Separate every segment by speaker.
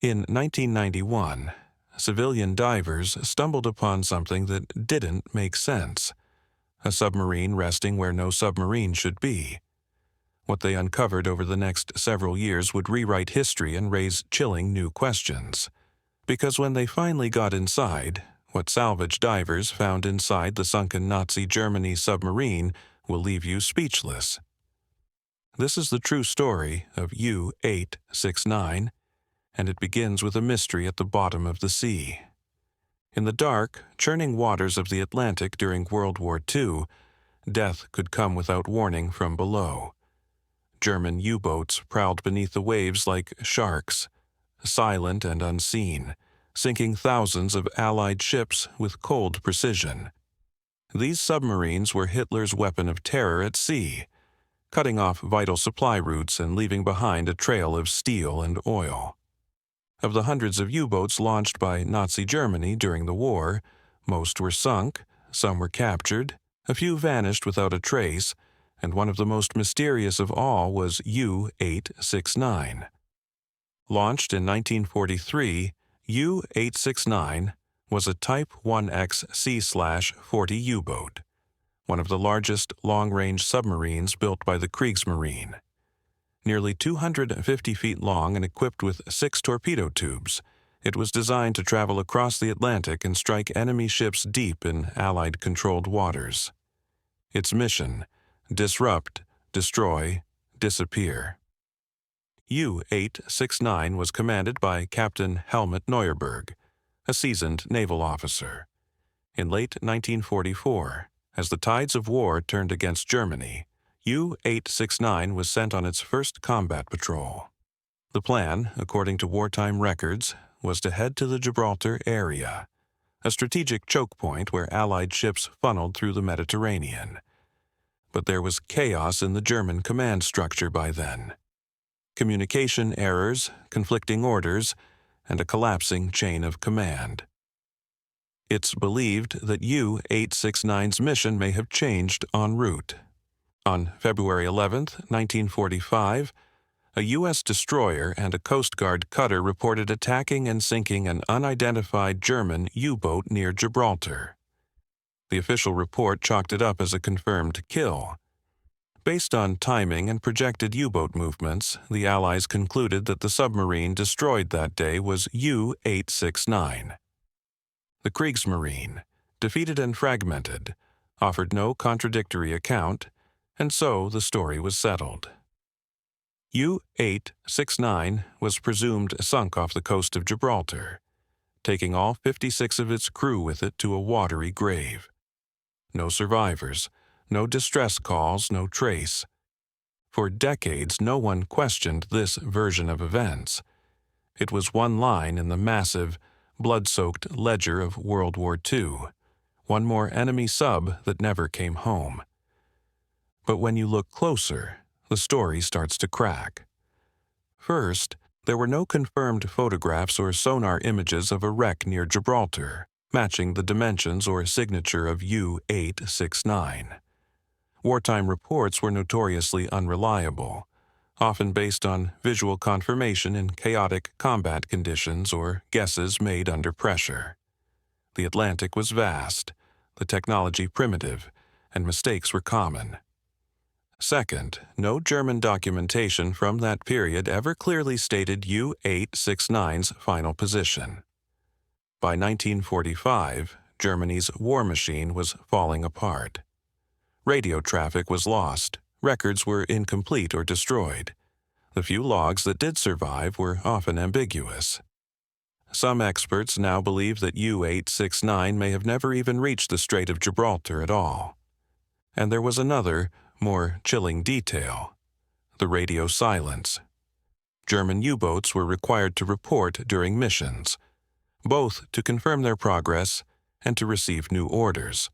Speaker 1: In 1991, civilian divers stumbled upon something that didn't make sense: a submarine resting where no submarine should be. What they uncovered over the next several years would rewrite history and raise chilling new questions. Because when they finally got inside, what salvage divers found inside the sunken Nazi Germany submarine will leave you speechless. This is the true story of U-869, and it begins with a mystery at the bottom of the sea. In the dark, churning waters of the Atlantic during World War II, death could come without warning from below. German U-boats prowled beneath the waves like sharks, silent and unseen, sinking thousands of Allied ships with cold precision. These submarines were Hitler's weapon of terror at sea, cutting off vital supply routes and leaving behind a trail of steel and oil. Of the hundreds of U-boats launched by Nazi Germany during the war, most were sunk, some were captured, a few vanished without a trace, and one of the most mysterious of all was U-869. Launched in 1943, U-869 was a Type 1X C/40 U-boat, one of the largest long-range submarines built by the Kriegsmarine. Nearly 250 feet long and equipped with 6 torpedo tubes, it was designed to travel across the Atlantic and strike enemy ships deep in Allied-controlled waters. Its mission: disrupt, destroy, disappear. U-869 was commanded by Captain Helmut Neuerberg, a seasoned naval officer. In late 1944, as the tides of war turned against Germany, U-869 was sent on its first combat patrol. The plan, according to wartime records, was to head to the Gibraltar area, a strategic choke point where Allied ships funneled through the Mediterranean. But there was chaos in the German command structure by then. Communication errors, conflicting orders, and a collapsing chain of command. It's believed that U-869's mission may have changed en route. On February 11, 1945, a U.S. destroyer and a Coast Guard cutter reported attacking and sinking an unidentified German U-boat near Gibraltar. The official report chalked it up as a confirmed kill. Based on timing and projected U-boat movements, the Allies concluded that the submarine destroyed that day was U-869. The Kriegsmarine, defeated and fragmented, offered no contradictory account, and so the story was settled. U-869 was presumed sunk off the coast of Gibraltar, taking all 56 of its crew with it to a watery grave. No survivors, no distress calls, no trace. For decades, no one questioned this version of events. It was one line in the massive, blood-soaked ledger of World War II, one more enemy sub that never came home. But when you look closer, the story starts to crack. First, there were no confirmed photographs or sonar images of a wreck near Gibraltar, matching the dimensions or signature of U-869. Wartime reports were notoriously unreliable, often based on visual confirmation in chaotic combat conditions or guesses made under pressure. The Atlantic was vast, the technology primitive, and mistakes were common. Second, no German documentation from that period ever clearly stated U-869's final position. By 1945, Germany's war machine was falling apart. Radio traffic was lost, records were incomplete or destroyed. The few logs that did survive were often ambiguous. Some experts now believe that U-869 may have never even reached the Strait of Gibraltar at all. And there was another, more chilling detail: the radio silence. German U-boats were required to report during missions, both to confirm their progress and to receive new orders.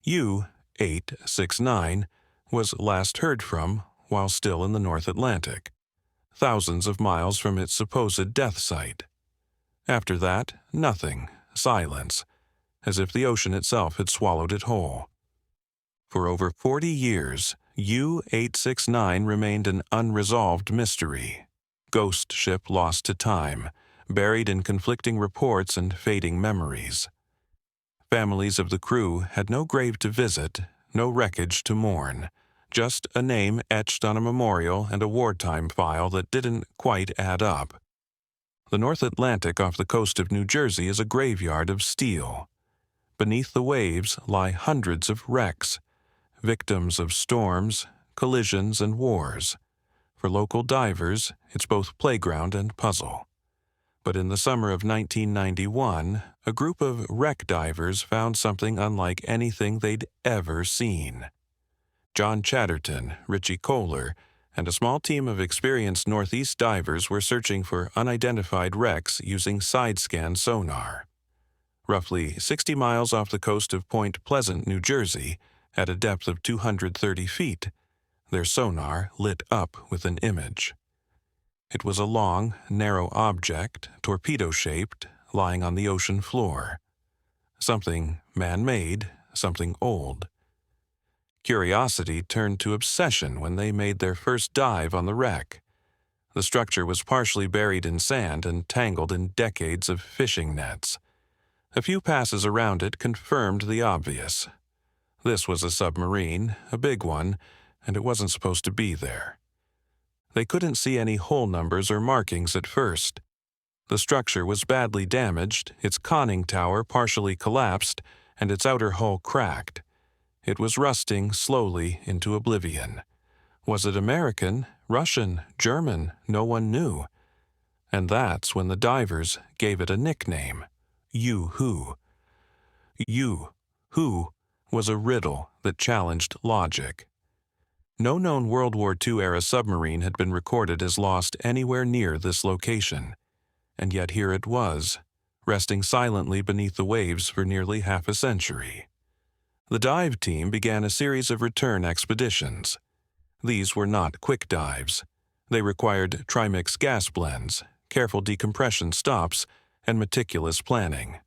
Speaker 1: U-869 was last heard from while still in the North Atlantic, thousands of miles from its supposed death site. After that, nothing, silence, as if the ocean itself had swallowed it whole. For over 40 years, U-869 remained an unresolved mystery. ghost ship lost to time, buried in conflicting reports and fading memories. Families of the crew had no grave to visit, no wreckage to mourn, just a name etched on a memorial and a wartime file that didn't quite add up. The North Atlantic off the coast of New Jersey is a graveyard of steel. Beneath the waves lie hundreds of wrecks, victims of storms, collisions, and wars. For local divers, it's both playground and puzzle. But in the summer of 1991, a group of wreck divers found something unlike anything they'd ever seen. John Chatterton, Richie Kohler, and a small team of experienced Northeast divers were searching for unidentified wrecks using side-scan sonar. Roughly 60 miles off the coast of Point Pleasant, New Jersey, at a depth of 230 feet, their sonar lit up with an image. It was a long, narrow object, torpedo-shaped, lying on the ocean floor. Something man-made, something old. Curiosity turned to obsession when they made their first dive on the wreck. The structure was partially buried in sand and tangled in decades of fishing nets. A few passes around it confirmed the obvious. This was a submarine, a big one, and it wasn't supposed to be there. They couldn't see any hull numbers or markings at first. The structure was badly damaged, its conning tower partially collapsed, and its outer hull cracked. It was rusting slowly into oblivion. Was it American, Russian, German? No one knew. And that's when the divers gave it a nickname, U-Who. U-Who was a riddle that challenged logic. No known World War II-era submarine had been recorded as lost anywhere near this location. And yet here it was, resting silently beneath the waves for nearly half a century. The dive team began a series of return expeditions. These were not quick dives. They required trimix gas blends, careful decompression stops, and meticulous planning.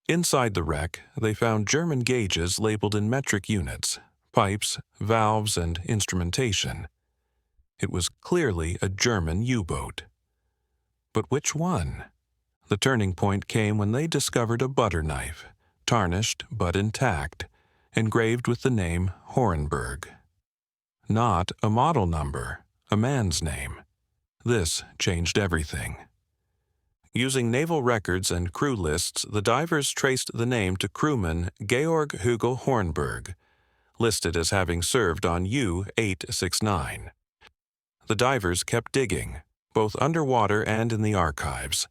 Speaker 1: Inside the wreck, they found German gauges labeled in metric units, pipes, valves, and instrumentation. It was clearly a German U-boat. But which one? The turning point came when they discovered a butter knife, tarnished but intact, engraved with the name Horenberg. Not a model number, a man's name. This changed everything. Using naval records and crew lists, the divers traced the name to crewman Georg Hugel Hornberg, listed as having served on U-869. The divers kept digging, both underwater and in the archives.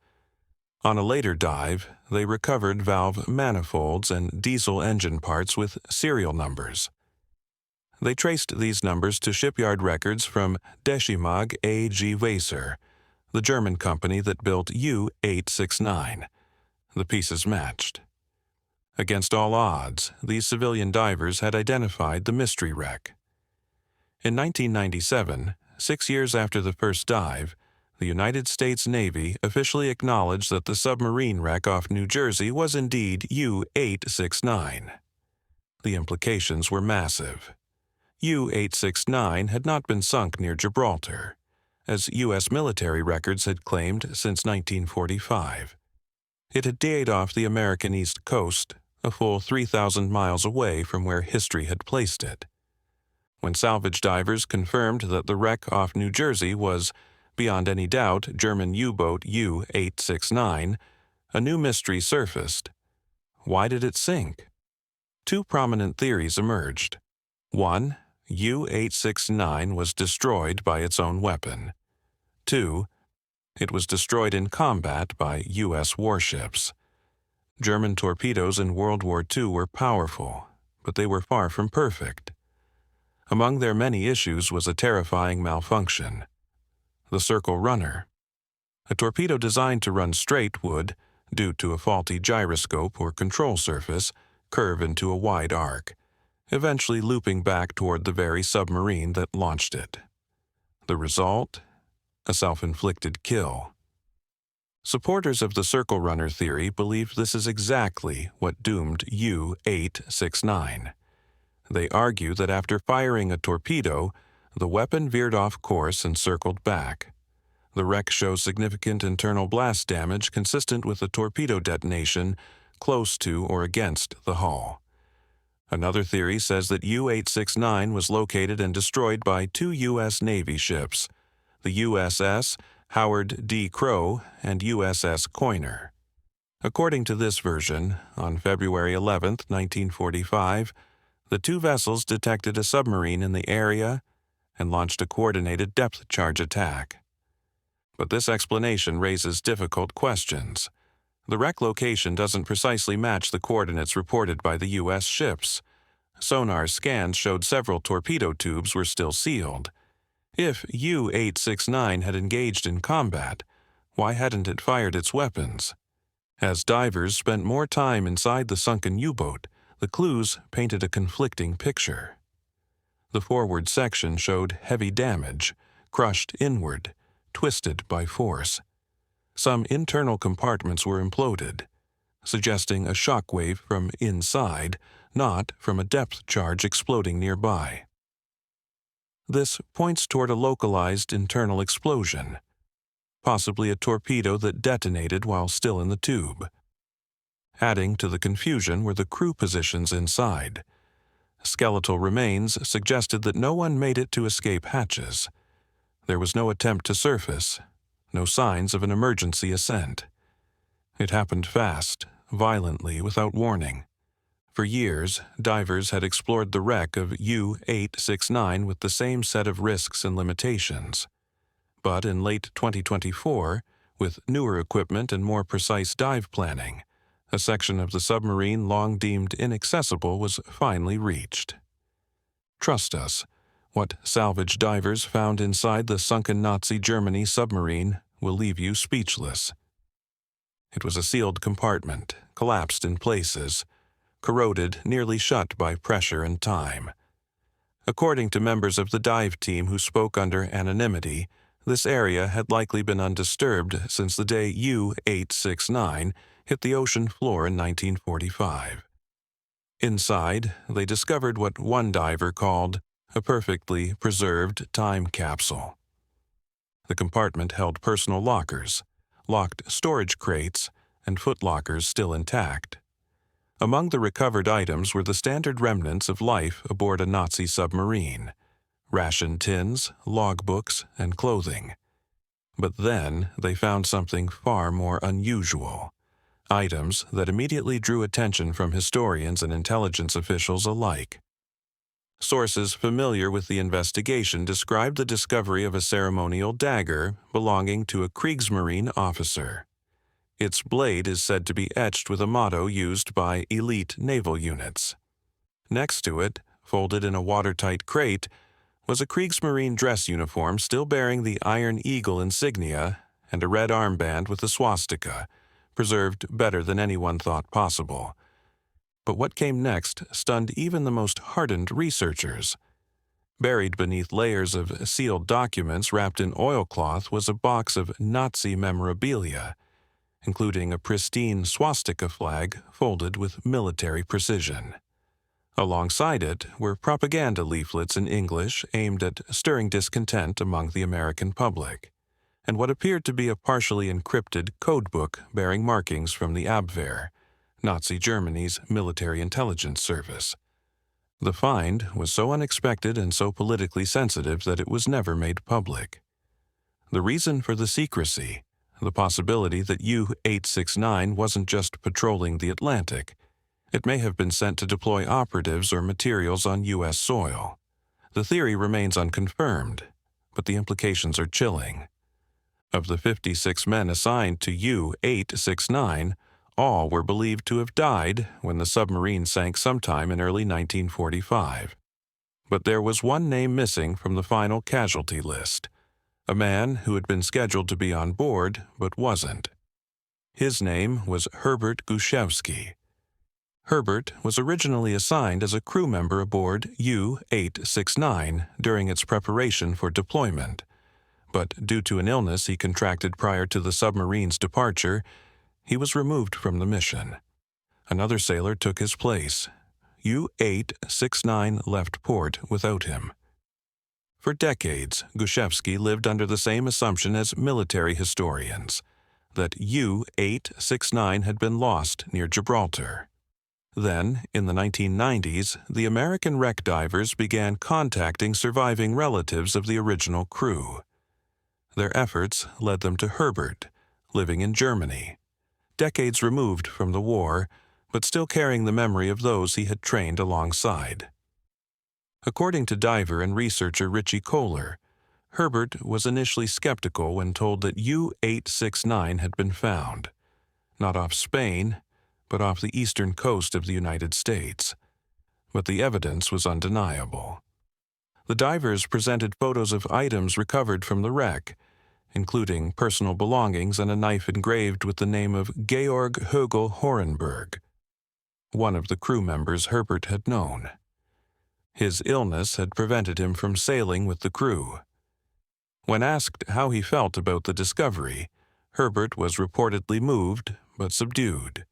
Speaker 1: On a later dive, they recovered valve manifolds and diesel engine parts with serial numbers. They traced these numbers to shipyard records from Deschimag A.G. Weser, the German company that built U-869. The pieces matched. Against all odds, these civilian divers had identified the mystery wreck. In 1997, 6 years after the first dive, the United States Navy officially acknowledged that the submarine wreck off New Jersey was indeed U-869. The implications were massive. U-869 had not been sunk near Gibraltar, as U.S. military records had claimed since 1945. It had died off the American East Coast, a full 3,000 miles away from where history had placed it. When salvage divers confirmed that the wreck off New Jersey was, beyond any doubt, German U-boat U-869, a new mystery surfaced. Why did it sink? Two prominent theories emerged. One, U-869 was destroyed by its own weapon. Two, it was destroyed in combat by U.S. warships. German torpedoes in World War II were powerful, but they were far from perfect. Among their many issues was a terrifying malfunction. The circle runner. A torpedo designed to run straight would, due to a faulty gyroscope or control surface, curve into a wide arc, eventually looping back toward the very submarine that launched it. The result? A self-inflicted kill. Supporters of the circle runner theory believe this is exactly what doomed U-869. They argue that after firing a torpedo, the weapon veered off course and circled back. The wreck shows significant internal blast damage consistent with a torpedo detonation close to or against the hull. Another theory says that U-869 was located and destroyed by two U.S. Navy ships, the USS Howard D. Crowe and USS Coiner. According to this version, on February 11, 1945, the two vessels detected a submarine in the area and launched a coordinated depth charge attack. But this explanation raises difficult questions. The wreck location doesn't precisely match the coordinates reported by the U.S. ships. Sonar scans showed several torpedo tubes were still sealed. If U-869 had engaged in combat, why hadn't it fired its weapons? As divers spent more time inside the sunken U-boat, the clues painted a conflicting picture. The forward section showed heavy damage, crushed inward, twisted by force. Some internal compartments were imploded, suggesting a shock wave from inside, not from a depth charge exploding nearby. This points toward a localized internal explosion, possibly a torpedo that detonated while still in the tube. Adding to the confusion were the crew positions inside. Skeletal remains suggested that no one made it to escape hatches. There was no attempt to surface, no signs of an emergency ascent. It happened fast, violently, without warning. For years, divers had explored the wreck of U-869 with the same set of risks and limitations. But in late 2024, with newer equipment and more precise dive planning, a section of the submarine long deemed inaccessible was finally reached. Trust us, what salvage divers found inside the sunken Nazi Germany submarine will leave you speechless. It was a sealed compartment, collapsed in places, corroded nearly shut by pressure and time. According to members of the dive team who spoke under anonymity, this area had likely been undisturbed since the day U-869 hit the ocean floor in 1945. Inside, they discovered what one diver called a perfectly preserved time capsule. The compartment held personal lockers, locked storage crates, and footlockers still intact. Among the recovered items were the standard remnants of life aboard a Nazi submarine: ration tins, logbooks, and clothing. But then they found something far more unusual. Items that immediately drew attention from historians and intelligence officials alike. Sources familiar with the investigation described the discovery of a ceremonial dagger belonging to a Kriegsmarine officer. Its blade is said to be etched with a motto used by elite naval units. Next to it, folded in a watertight crate, was a Kriegsmarine dress uniform still bearing the Iron Eagle insignia and a red armband with a swastika, preserved better than anyone thought possible. But what came next stunned even the most hardened researchers. Buried beneath layers of sealed documents wrapped in oilcloth was a box of Nazi memorabilia, including a pristine swastika flag folded with military precision. Alongside it were propaganda leaflets in English aimed at stirring discontent among the American public, and what appeared to be a partially encrypted codebook bearing markings from the Abwehr, Nazi Germany's military intelligence service. The find was so unexpected and so politically sensitive that it was never made public. The reason for the secrecy, the possibility that U-869 wasn't just patrolling the Atlantic. It may have been sent to deploy operatives or materials on U.S. soil. The theory remains unconfirmed, but the implications are chilling. Of the 56 men assigned to U-869, all were believed to have died when the submarine sank sometime in early 1945. But there was one name missing from the final casualty list, a man who had been scheduled to be on board but wasn't. His name was Herbert Gushewski. Herbert was originally assigned as a crew member aboard U-869 during its preparation for deployment, but due to an illness he contracted prior to the submarine's departure, he was removed from the mission. Another sailor took his place. U-869 left port without him. For decades, Gushevsky lived under the same assumption as military historians, that U-869 had been lost near Gibraltar. Then, in the 1990s, the American wreck divers began contacting surviving relatives of the original crew. Their efforts led them to Herbert, living in Germany, decades removed from the war, but still carrying the memory of those he had trained alongside. According to diver and researcher Richie Kohler, Herbert was initially skeptical when told that U-869 had been found, not off Spain, but off the eastern coast of the United States. But the evidence was undeniable. The divers presented photos of items recovered from the wreck, including personal belongings and a knife engraved with the name of Georg Högel Horenberg, one of the crew members Herbert had known. His illness had prevented him from sailing with the crew. When asked how he felt about the discovery, Herbert was reportedly moved but subdued.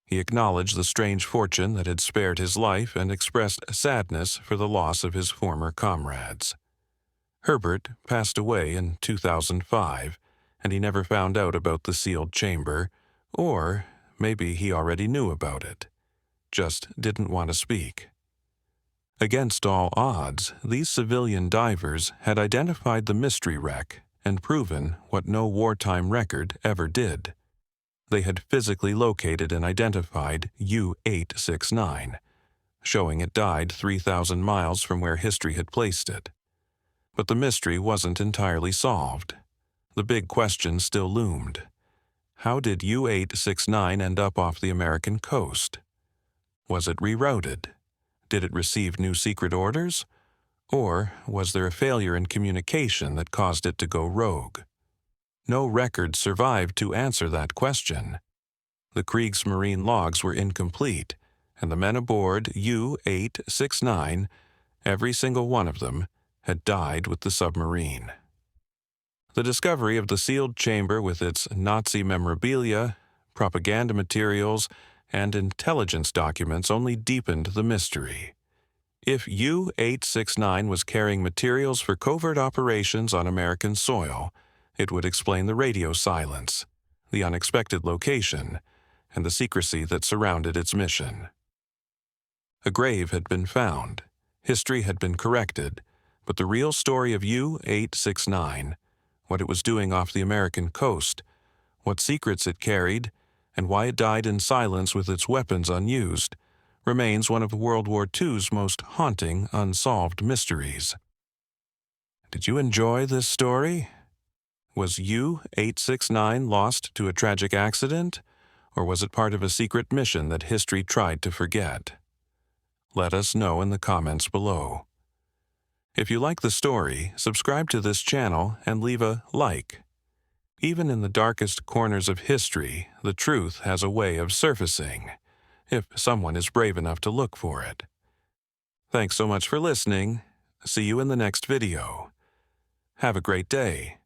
Speaker 1: He acknowledged the strange fortune that had spared his life and expressed sadness for the loss of his former comrades. Herbert passed away in 2005, and he never found out about the sealed chamber, or maybe he already knew about it, just didn't want to speak. Against all odds, these civilian divers had identified the mystery wreck and proven what no wartime record ever did. They had physically located and identified U-869, showing it died 3,000 miles from where history had placed it. But the mystery wasn't entirely solved. The big question still loomed. How did U-869 end up off the American coast? Was it rerouted? Did it receive new secret orders? Or was there a failure in communication that caused it to go rogue? No record survived to answer that question. The Kriegsmarine logs were incomplete, and the men aboard U-869, every single one of them, had died with the submarine. The discovery of the sealed chamber with its Nazi memorabilia, propaganda materials, and intelligence documents only deepened the mystery. If U-869 was carrying materials for covert operations on American soil, it would explain the radio silence, the unexpected location, and the secrecy that surrounded its mission. A grave had been found, history had been corrected, but the real story of U-869, what it was doing off the American coast, what secrets it carried, and why it died in silence with its weapons unused, remains one of World War II's most haunting unsolved mysteries. Did you enjoy this story? Was U-869 lost to a tragic accident, or was it part of a secret mission that history tried to forget? Let us know in the comments below. If you like the story, subscribe to this channel and leave a like. Even in the darkest corners of history, the truth has a way of surfacing, if someone is brave enough to look for it. Thanks so much for listening. See you in the next video. Have a great day.